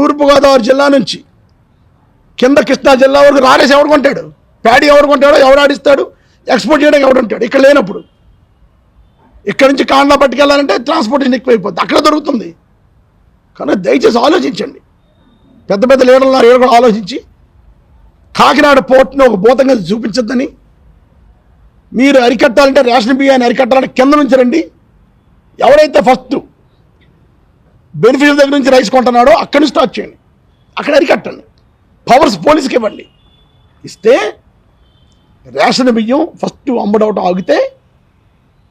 తూర్పుగోదావరి జిల్లా నుంచి కింద కృష్ణా జిల్లా వరకు రారేసి ఎవరు కొంటాడు? ప్యాడీ ఎవరు కొంటాడో, ఎవరు ఆడిస్తాడు? ఎక్స్పోర్ట్ చేయడానికి ఎవడు ఉంటాడు? ఇక్కడ లేనప్పుడు ఇక్కడ నుంచి కాండా పట్టుకెళ్ళాలంటే ట్రాన్స్పోర్టేషన్ ఎక్కువైపోద్ది, అక్కడ దొరుకుతుంది. కనుక దయచేసి ఆలోచించండి. పెద్ద పెద్ద లీడర్లు ఉన్నారు, కూడా ఆలోచించి కాకినాడ పోర్ట్ని ఒక భూతంగా చూపించద్దని. మీరు అరికట్టాలంటే రేషన్ బియ్యాన్ని అరికట్టాలంటే కింద నుంచి రండి. ఎవరైతే ఫస్ట్ బెనిఫిషియల్ దగ్గర నుంచి రైస్ కొంటున్నాడో అక్కడి నుంచి స్టార్ట్ చేయండి, అక్కడ అరికట్టండి. పవర్స్ పోలీసుకి ఇవ్వండి. ఇస్తే రేషన్ బియ్యం ఫస్ట్ అమ్ముడవటం ఆగితే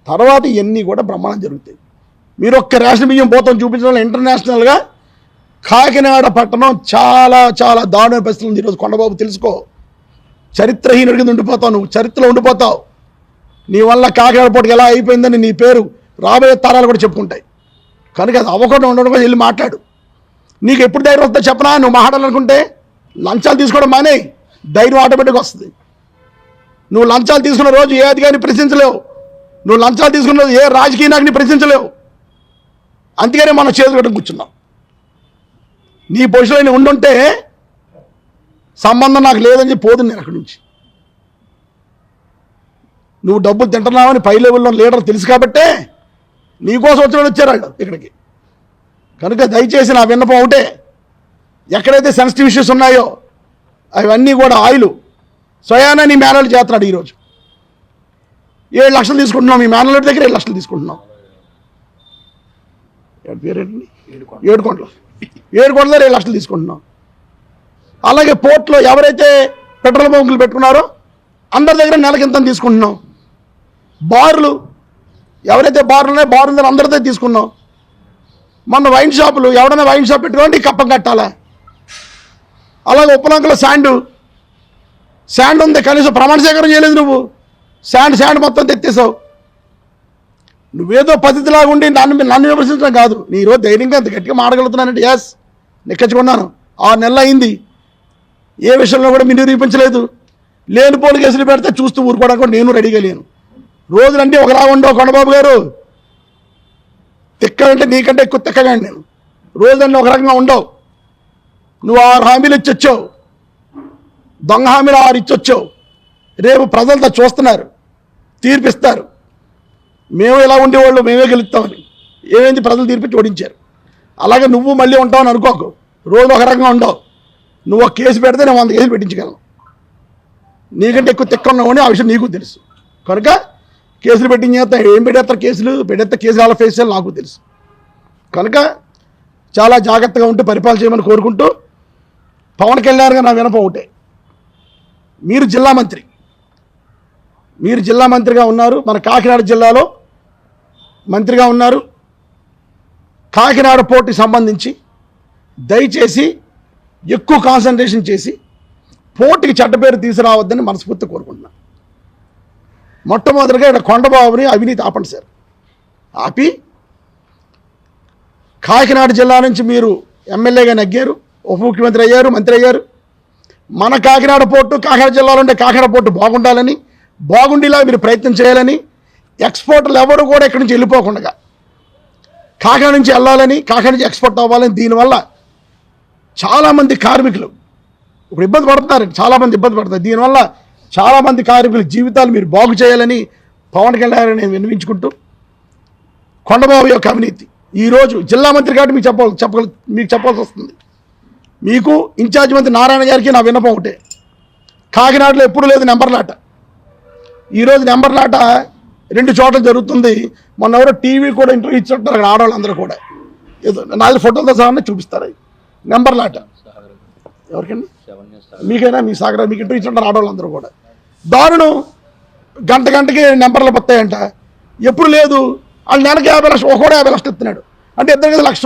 తర్వాత ఇవన్నీ కూడా బ్రహ్మాండం జరుగుతాయి. మీరు ఒక్క రేషన్ బియ్యం పోతాం చూపించడం ఇంటర్నేషనల్గా కాకినాడ పట్టణం చాలా చాలా దారుణ పరిస్థితులు ఉంది ఈరోజు. కొండబాబు తెలుసుకో, చరిత్రహీనుడి కింద ఉండిపోతావు, నువ్వు చరిత్రలో ఉండిపోతావు. నీ వల్ల కాకినాడ పోటీకి ఎలా అయిపోయిందని నీ పేరు రాబోయే తరాలు కూడా చెప్పుకుంటాయి. కనుక అది అవ్వకుండా ఉండడం కోసం వెళ్ళి మాట్లాడు. నీకు ఎప్పుడు ధైర్యం వస్తుందో చెప్పనా? నువ్వు మాట్లాడాలనుకుంటే లంచాలు తీసుకోవడం మానే, ధైర్యం ఆటోమేటిక్గా వస్తుంది. నువ్వు లంచాలు తీసుకున్న రోజు ఏ అధికారిని ప్రశ్నించలేవు, నువ్వు లంచాలు తీసుకున్న రోజు ఏ రాజకీయ నాయకుని ప్రశ్నించలేవు. అందుకనే మనం చేతులు కట్టుకు కూర్చున్నాం. నీ పొజిషన్లో ఉండుంటే సంబంధం నాకు లేదని చెప్పి పోదు నేను అక్కడి నుంచి. నువ్వు డబ్బులు తింటున్నావని పై లెవెల్లో లీడర్ తెలుసు కాబట్టే నీకోసం వచ్చిన వచ్చారు వాళ్ళు ఇక్కడికి. కనుక దయచేసి నా విన్నపం ఒకటే, ఎక్కడైతే సెన్సిటివ్ ఇష్యూస్ ఉన్నాయో అవన్నీ కూడా ఆయిల్ స్వయానా నీ మేనలు చేస్తున్నాడు. ఈరోజు 7 లక్షలు తీసుకుంటున్నాం, మీ మేనల దగ్గర 7 లక్షలు తీసుకుంటున్నాం. పేరేంటి? ఏడుకొండలో 7 లక్షలు తీసుకుంటున్నాం. అలాగే పోర్ట్లో ఎవరైతే పెట్రోల్ బంకులు పెట్టుకున్నారో అందరి దగ్గర నెలకి ఇంత తీసుకుంటున్నాం. బార్లు ఎవరైతే బార్లు ఉన్నాయో బార్ల దగ్గర అందరితో తీసుకున్నాం. మొన్న వైన్ షాపులు ఎవరైనా వైన్ షాప్ పెట్టుకోండి కప్పం కట్టాలా. అలాగే ఉప్పలంకలో శాండ్ ఉంది, కనీసం ప్రమాణ సేకరణ చేయలేదు నువ్వు. శాండ్ మొత్తం తెచ్చేసావు. నువ్వేదో పద్ధతిలాగా ఉండి నన్ను విమర్శించడం కాదు. నీ ఈరోజు ధైర్యంగా అంత గట్టిగా మాడగలుగుతున్నానంటే ఎస్ నెక్కచ్చుకున్నాను. 6 నెలలు అయింది, ఏ విషయంలో కూడా మీరు నిరూపించలేదు. లేనిపోని కేసులు పెడితే చూస్తూ ఊరుకోవడానికి కూడా నేను రెడీగా లేను. రోజులంటే ఒకలా ఉండవు కొండబాబు గారు. తిక్కంటే నీకంటే ఎక్కువ తిక్కగా నేను. రోజులన్నీ ఒక రకంగా ఉండవు. నువ్వు 6 హామీలు ఇచ్చొచ్చావు, దొంగ హామీలు 6 ఇచ్చొచ్చావు. రేపు ప్రజలతో చూస్తున్నారు, తీర్పిస్తారు. మేము ఎలా ఉండేవాళ్ళు, మేమే గెలుస్తామని. ఏమైంది? ప్రజలు తీర్పిచ్చి ఓడించారు. అలాగే నువ్వు మళ్ళీ ఉంటావని అనుకోకు. రోజు ఒక రకంగా ఉండవు. నువ్వు ఒక కేసు పెడితే నేను 100 కేసులు పెట్టించగలను. నీకంటే ఎక్కువ తిక్క ఉన్నావని ఆ విషయం నీకు తెలుసు. కనుక కేసులు పెట్టించేస్తా, ఏం పెట్టేస్తారు కేసులు అలా ఫేస్ చేయాలి నాకు తెలుసు. కనుక చాలా జాగ్రత్తగా ఉంటూ పరిపాలన చేయమని కోరుకుంటూ, పవన్ కళ్యాణ్ గారు నా వినపం ఒకటే, మీరు జిల్లా మంత్రిగా ఉన్నారు, మన కాకినాడ జిల్లాలో మంత్రిగా ఉన్నారు. కాకినాడ పోర్టుకి సంబంధించి దయచేసి ఎక్కువ కాన్సన్ట్రేషన్ చేసి పోర్టుకి చెడ్డ పేరు తీసుకురావద్దని మనస్ఫూర్తి కోరుకుంటున్నాను. మొట్టమొదటిగా ఇక్కడ కొండబాబుని అవినీతి ఆపండి సార్. ఆపి కాకినాడ జిల్లా నుంచి మీరు ఎమ్మెల్యేగా నెగ్గారు, ఉప ముఖ్యమంత్రి అయ్యారు, మంత్రి అయ్యారు. మన కాకినాడ పోర్టు, కాకినాడ జిల్లాలో ఉండే కాకినాడ పోర్టు బాగుండాలని, బాగుండేలా మీరు ప్రయత్నం చేయాలని, ఎక్స్పోర్టర్లు ఎవరు కూడా ఇక్కడి నుంచి వెళ్ళిపోకుండా కాకినాడ నుంచి వెళ్ళాలని, కాకినాడ నుంచి ఎక్స్పోర్ట్ అవ్వాలని. దీనివల్ల చాలామంది కార్మికులు ఇప్పుడు ఇబ్బంది పడుతున్నారు, చాలామంది ఇబ్బంది పడుతున్నారు. దీనివల్ల చాలామంది కార్మికుల జీవితాలు మీరు బాగు చేయాలని పవన్ కళ్యాణ్ నేను విన్నవించుకుంటూ, కొండబాబు యొక్క అవినీతి ఈరోజు జిల్లా మంత్రి కాబట్టి మీకు చెప్పాల్సి వస్తుంది. మీకు ఇన్ఛార్జ్ మంత్రి నారాయణ గారికి నా విన్నపం ఒకటే, కాకినాడలో ఎప్పుడు లేదు నెంబర్లాట. ఈరోజు నెంబర్లాట 2 చోట్ల జరుగుతుంది. మొన్న ఎవరో టీవీ కూడా ఇంటర్వ్యూ ఇచ్చుంటారు అక్కడ ఆడవాళ్ళందరూ కూడా. ఏదో నా ఫోటోలతో సహా చూపిస్తారు. నెంబర్లాట ఎవరికండి? మీకైనా మీ సాగర్ మీకు ఇంటర్వ్యూ ఇచ్చుంటారు ఆడవాళ్ళందరూ కూడా. దారుణం. గంటకి నెంబర్లు వస్తాయంట. ఎప్పుడు లేదు. వాళ్ళు నెలకి 50 లక్షలు, ఒకడు 50 లక్షలు ఇస్తున్నాడు అంటే ఇద్దరు కదా లక్ష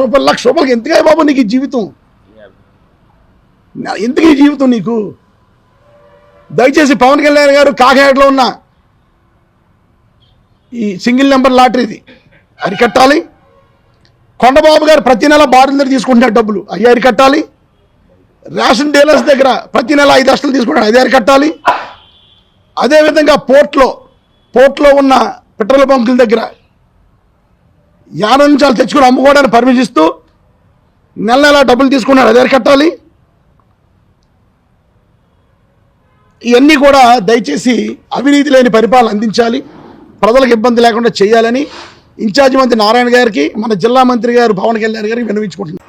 రూపాయలకి ఎందుకే బాబు నీకు ఈ జీవితం? ఎందుకు ఈ జీవితం నీకు? దయచేసి పవన్ కళ్యాణ్ గారు కాకినాడలో ఉన్న ఈ సింగిల్ నెంబర్ లాటరీది అరికట్టాలి. కొండబాబు గారు ప్రతి నెల బారుల దగ్గర తీసుకుంటున్నారు డబ్బులు, అవి అరికట్టాలి. రేషన్ డీలర్స్ దగ్గర ప్రతి నెల 5 లక్షలు తీసుకుంటాడు, అది అరికట్టాలి. అదేవిధంగా పోర్ట్లో ఉన్న పెట్రోల్ బంకుల దగ్గర 50 నిమిషాలు తెచ్చుకొని అమ్ముకోవడానికి పర్మిషన్ ఇస్తూ నెల నెల డబ్బులు తీసుకున్నాడు, అదే కట్టాలి. ఇవన్నీ కూడా దయచేసి అవినీతి లేని పరిపాలన అందించాలి, ప్రజలకు ఇబ్బంది లేకుండా చేయాలని ఇన్ఛార్జి మంత్రి నారాయణ గారికి, మన జిల్లా మంత్రి గారు పవన్ కళ్యాణ్ గారికి విన్నవించుకుంటున్నాను.